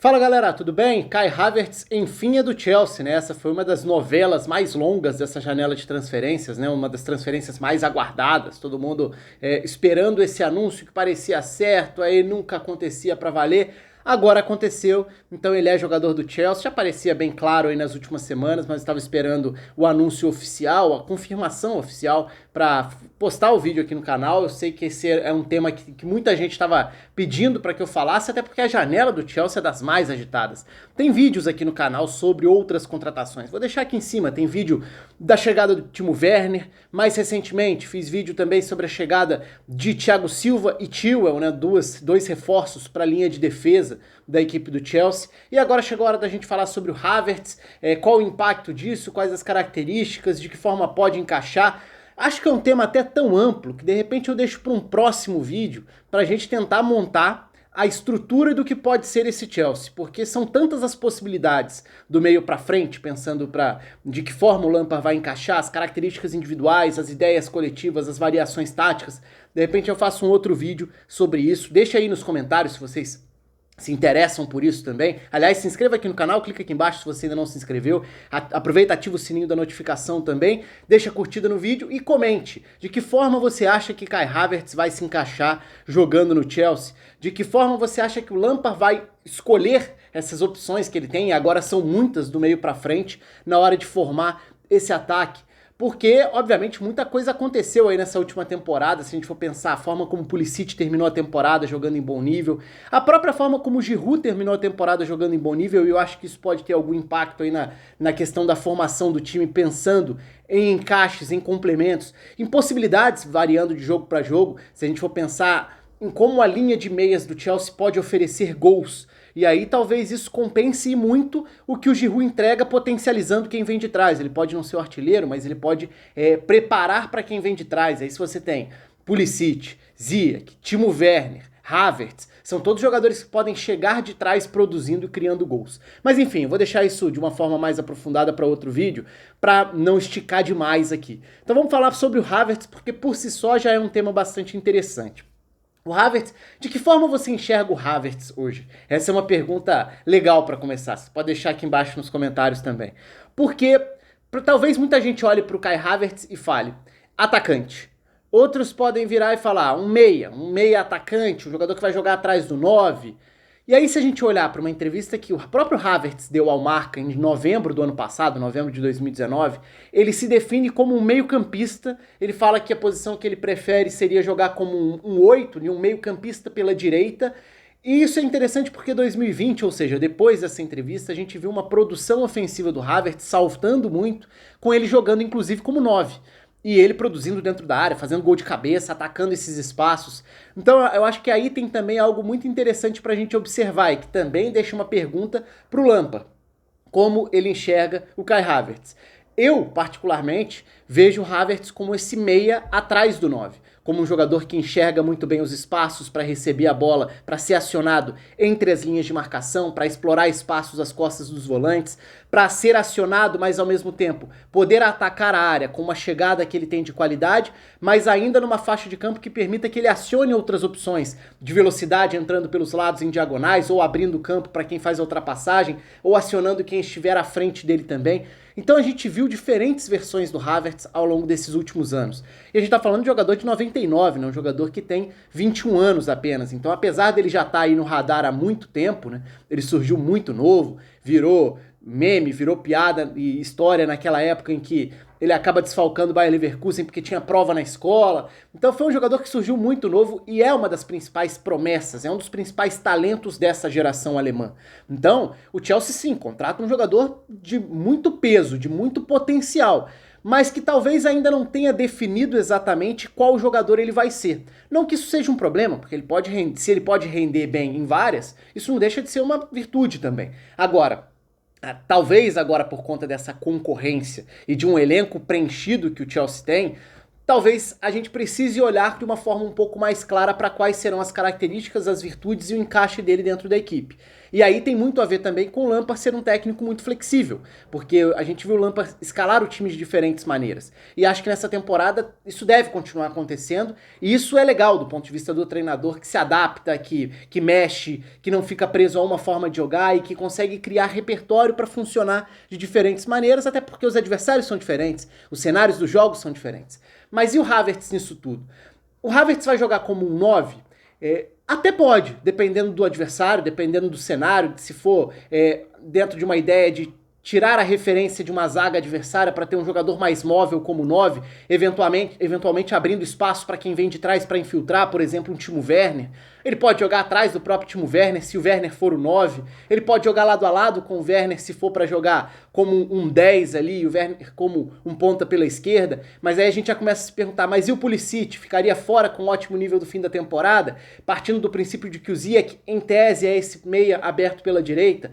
Fala galera, tudo bem? Kai Havertz, enfim, é do Chelsea, né? Essa foi uma das novelas mais longas dessa janela de transferências, né? Uma das transferências mais aguardadas, todo mundo esperando esse anúncio que parecia certo, aí nunca acontecia pra valer. Agora aconteceu, então ele é jogador do Chelsea, já parecia bem claro aí nas últimas semanas, mas estava esperando o anúncio oficial, a confirmação oficial para postar o vídeo aqui no canal. Eu sei que esse é um tema que muita gente estava pedindo para que eu falasse, até porque a janela do Chelsea é das mais agitadas. Tem vídeos aqui no canal sobre outras contratações, vou deixar aqui em cima, tem vídeo da chegada do Timo Werner, mais recentemente fiz vídeo também sobre a chegada de Thiago Silva e Chilwell, né, dois reforços para a linha de defesa da equipe do Chelsea, e agora chegou a hora da gente falar sobre o Havertz, qual o impacto disso, quais as características, de que forma pode encaixar. Acho que é um tema até tão amplo que de repente eu deixo para um próximo vídeo para a gente tentar montar a estrutura do que pode ser esse Chelsea, porque são tantas as possibilidades do meio para frente, pensando de que forma o Lampard vai encaixar, as características individuais, as ideias coletivas, as variações táticas. De repente eu faço um outro vídeo sobre isso. Deixa aí nos comentários se vocês se interessam por isso também. Aliás, se inscreva aqui no canal, clica aqui embaixo se você ainda não se inscreveu. Aproveita, ativa o sininho da notificação também, deixa a curtida no vídeo e comente de que forma você acha que Kai Havertz vai se encaixar jogando no Chelsea, de que forma você acha que o Lampard vai escolher essas opções que ele tem, e agora são muitas do meio pra frente, na hora de formar esse ataque. Porque, obviamente, muita coisa aconteceu aí nessa última temporada, se a gente for pensar a forma como o Pulisic terminou a temporada jogando em bom nível, a própria forma como o Giroud terminou a temporada jogando em bom nível, e eu acho que isso pode ter algum impacto aí na questão da formação do time, pensando em encaixes, em complementos, em possibilidades variando de jogo para jogo, se a gente for pensar em como a linha de meias do Chelsea pode oferecer gols. E aí talvez isso compense muito o que o Giroud entrega, potencializando quem vem de trás. Ele pode não ser o artilheiro, mas ele pode preparar para quem vem de trás. Aí se você tem Pulisic, Ziyech, Timo Werner, Havertz, são todos jogadores que podem chegar de trás produzindo e criando gols. Mas enfim, eu vou deixar isso de uma forma mais aprofundada para outro vídeo, para não esticar demais aqui. Então vamos falar sobre o Havertz, porque por si só já é um tema bastante interessante. O Havertz, de que forma você enxerga o Havertz hoje? Essa é uma pergunta legal para começar, você pode deixar aqui embaixo nos comentários também. Porque talvez muita gente olhe para o Kai Havertz e fale, atacante. Outros podem virar e falar, um meia atacante, um jogador que vai jogar atrás do 9. E aí se a gente olhar para uma entrevista que o próprio Havertz deu ao Marca em novembro do ano passado, novembro de 2019, ele se define como um meio-campista. Ele fala que a posição que ele prefere seria jogar como um 8, um meio-campista pela direita. E isso é interessante porque 2020, ou seja, depois dessa entrevista, a gente viu uma produção ofensiva do Havertz saltando muito, com ele jogando inclusive como 9. E ele produzindo dentro da área, fazendo gol de cabeça, atacando esses espaços. Então eu acho que aí tem também algo muito interessante pra gente observar e que também deixa uma pergunta pro Lampard. Como ele enxerga o Kai Havertz? Eu, particularmente, vejo o Havertz como esse meia atrás do 9. Como um jogador que enxerga muito bem os espaços para receber a bola, para ser acionado entre as linhas de marcação, para explorar espaços às costas dos volantes, para ser acionado, mas ao mesmo tempo poder atacar a área com uma chegada que ele tem de qualidade, mas ainda numa faixa de campo que permita que ele acione outras opções de velocidade, entrando pelos lados em diagonais, ou abrindo o campo para quem faz a ultrapassagem, ou acionando quem estiver à frente dele também. Então a gente viu diferentes versões do Havertz ao longo desses últimos anos. E a gente tá falando de jogador de 99, né? Um jogador que tem 21 anos apenas. Então apesar dele já estar aí no radar há muito tempo, né? Ele surgiu muito novo, virou meme, virou piada e história naquela época em que ele acaba desfalcando o Bayer Leverkusen porque tinha prova na escola. Então foi um jogador que surgiu muito novo e é uma das principais promessas, é um dos principais talentos dessa geração alemã. Então o Chelsea sim, contrata um jogador de muito peso, de muito potencial, mas que talvez ainda não tenha definido exatamente qual jogador ele vai ser. Não que isso seja um problema, porque se ele pode render bem em várias, isso não deixa de ser uma virtude também. Agora, talvez agora por conta dessa concorrência e de um elenco preenchido que o Chelsea tem, talvez a gente precise olhar de uma forma um pouco mais clara para quais serão as características, as virtudes e o encaixe dele dentro da equipe. E aí tem muito a ver também com o Lampard ser um técnico muito flexível, porque a gente viu o Lampard escalar o time de diferentes maneiras. E acho que nessa temporada isso deve continuar acontecendo, e isso é legal do ponto de vista do treinador que se adapta, que mexe, que não fica preso a uma forma de jogar e que consegue criar repertório para funcionar de diferentes maneiras, até porque os adversários são diferentes, os cenários dos jogos são diferentes. Mas e o Havertz nisso tudo? O Havertz vai jogar como um 9? Até pode, dependendo do adversário, dependendo do cenário, se for dentro de uma ideia de tirar a referência de uma zaga adversária para ter um jogador mais móvel como 9, eventualmente abrindo espaço para quem vem de trás para infiltrar, por exemplo, um Timo Werner. Ele pode jogar atrás do próprio Timo Werner se o Werner for o 9. Ele pode jogar lado a lado com o Werner se for para jogar como um 10 ali, e o Werner como um ponta pela esquerda. Mas aí a gente já começa a se perguntar, mas e o Pulisic? Ficaria fora com um ótimo nível do fim da temporada? Partindo do princípio de que o Ziyech, em tese, é esse meia aberto pela direita.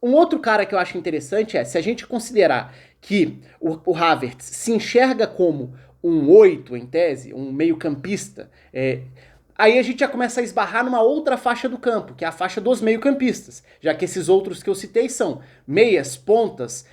Um outro cara que eu acho interessante se a gente considerar que o Havertz se enxerga como um 8, em tese, um meio-campista, aí a gente já começa a esbarrar numa outra faixa do campo, que é a faixa dos meio-campistas, já que esses outros que eu citei são meias, pontas,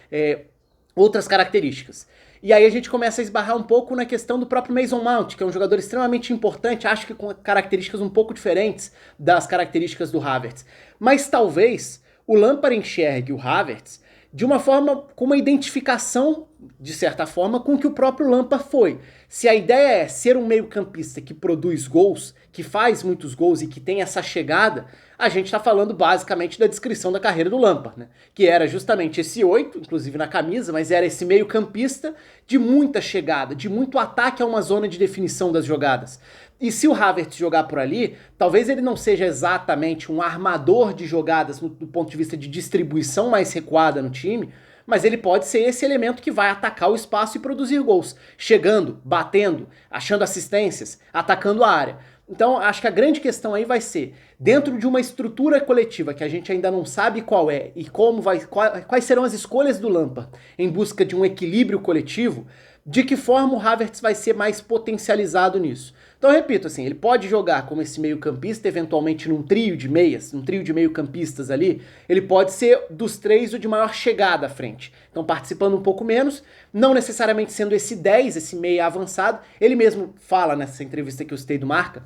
outras características. E aí a gente começa a esbarrar um pouco na questão do próprio Mason Mount, que é um jogador extremamente importante, acho que com características um pouco diferentes das características do Havertz. Mas talvez o Lampard enxergue o Havertz de uma forma, com uma identificação, de certa forma, com o que o próprio Lampard foi. Se a ideia é ser um meio-campista que produz gols, que faz muitos gols e que tem essa chegada, a gente está falando basicamente da descrição da carreira do Lampard, né? Que era justamente esse 8, inclusive na camisa, mas era esse meio-campista de muita chegada, de muito ataque a uma zona de definição das jogadas. E se o Havertz jogar por ali, talvez ele não seja exatamente um armador de jogadas do ponto de vista de distribuição mais recuada no time, mas ele pode ser esse elemento que vai atacar o espaço e produzir gols, chegando, batendo, achando assistências, atacando a área. Então, acho que a grande questão aí vai ser, dentro de uma estrutura coletiva que a gente ainda não sabe qual é e quais serão as escolhas do Lampard em busca de um equilíbrio coletivo, de que forma o Havertz vai ser mais potencializado nisso. Então, eu repito, assim, ele pode jogar como esse meio-campista, eventualmente num trio de meias, num trio de meio-campistas ali, ele pode ser dos três o de maior chegada à frente. Então, participando um pouco menos, não necessariamente sendo esse 10, esse meia avançado, ele mesmo fala nessa entrevista que eu citei do Marca,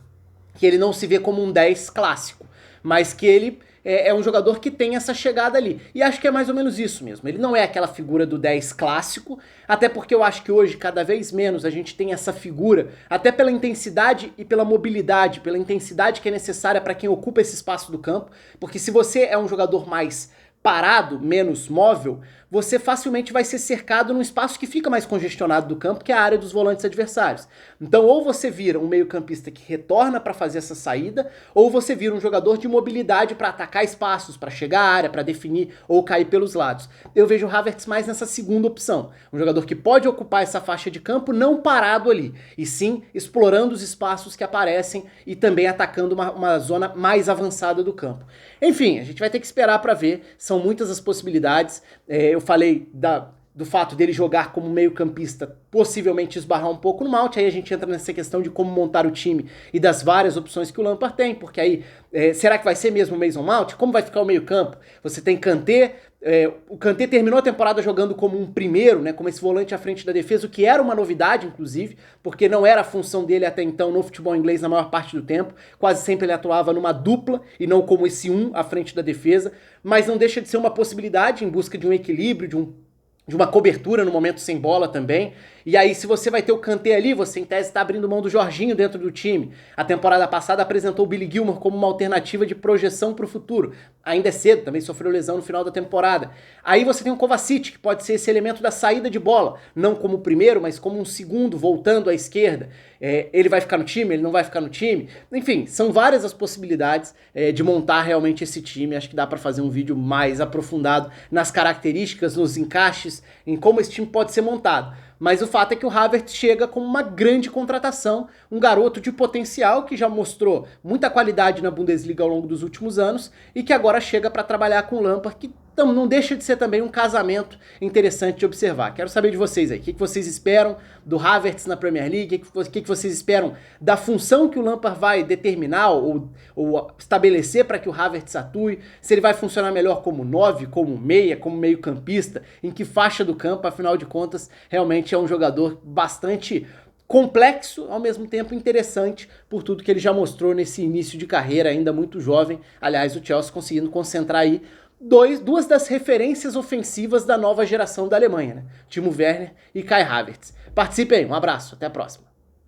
que ele não se vê como um 10 clássico, mas que ele é um jogador que tem essa chegada ali. E acho que é mais ou menos isso mesmo. Ele não é aquela figura do 10 clássico, até porque eu acho que hoje, cada vez menos, a gente tem essa figura, até pela intensidade e pela mobilidade, pela intensidade que é necessária para quem ocupa esse espaço do campo, porque se você é um jogador mais parado, menos móvel, você facilmente vai ser cercado num espaço que fica mais congestionado do campo, que é a área dos volantes adversários. Então, ou você vira um meio-campista que retorna para fazer essa saída, ou você vira um jogador de mobilidade para atacar espaços, para chegar à área, para definir ou cair pelos lados. Eu vejo o Havertz mais nessa segunda opção. Um jogador que pode ocupar essa faixa de campo não parado ali, e sim explorando os espaços que aparecem e também atacando uma zona mais avançada do campo. Enfim, a gente vai ter que esperar para ver, são muitas as possibilidades. Eu falei do fato dele jogar como meio-campista, possivelmente esbarrar um pouco no Mount, aí a gente entra nessa questão de como montar o time e das várias opções que o Lampard tem, porque aí, será que vai ser mesmo o Mason Mount? Como vai ficar o meio-campo? Você tem Kanté, o Kanté terminou a temporada jogando como um primeiro, né, como esse volante à frente da defesa, o que era uma novidade, inclusive, porque não era a função dele até então no futebol inglês na maior parte do tempo, quase sempre ele atuava numa dupla e não como esse à frente da defesa, mas não deixa de ser uma possibilidade em busca de um equilíbrio, de uma cobertura no momento sem bola também. E aí, se você vai ter o Kanté ali, você em tese está abrindo mão do Jorginho dentro do time. A temporada passada apresentou o Billy Gilmour como uma alternativa de projeção para o futuro. Ainda é cedo, também sofreu lesão no final da temporada. Aí você tem o Kovacic, que pode ser esse elemento da saída de bola. Não como o primeiro, mas como um segundo, voltando à esquerda. Ele vai ficar no time, ele não vai ficar no time. Enfim, são várias as possibilidades de montar realmente esse time. Acho que dá para fazer um vídeo mais aprofundado nas características, nos encaixes, em como esse time pode ser montado. Mas o fato é que o Havertz chega como uma grande contratação, um garoto de potencial que já mostrou muita qualidade na Bundesliga ao longo dos últimos anos e que agora chega para trabalhar com o Lampard, que então não deixa de ser também um casamento interessante de observar. Quero saber de vocês aí, o que vocês esperam do Havertz na Premier League, o que vocês esperam da função que o Lampard vai determinar ou estabelecer para que o Havertz atue, se ele vai funcionar melhor como 9, como meia, como meio campista, em que faixa do campo, afinal de contas, realmente é um jogador bastante complexo, ao mesmo tempo interessante por tudo que ele já mostrou nesse início de carreira, ainda muito jovem. Aliás, o Chelsea conseguindo concentrar aí duas das referências ofensivas da nova geração da Alemanha, né? Timo Werner e Kai Havertz. Participe aí, um abraço, até a próxima.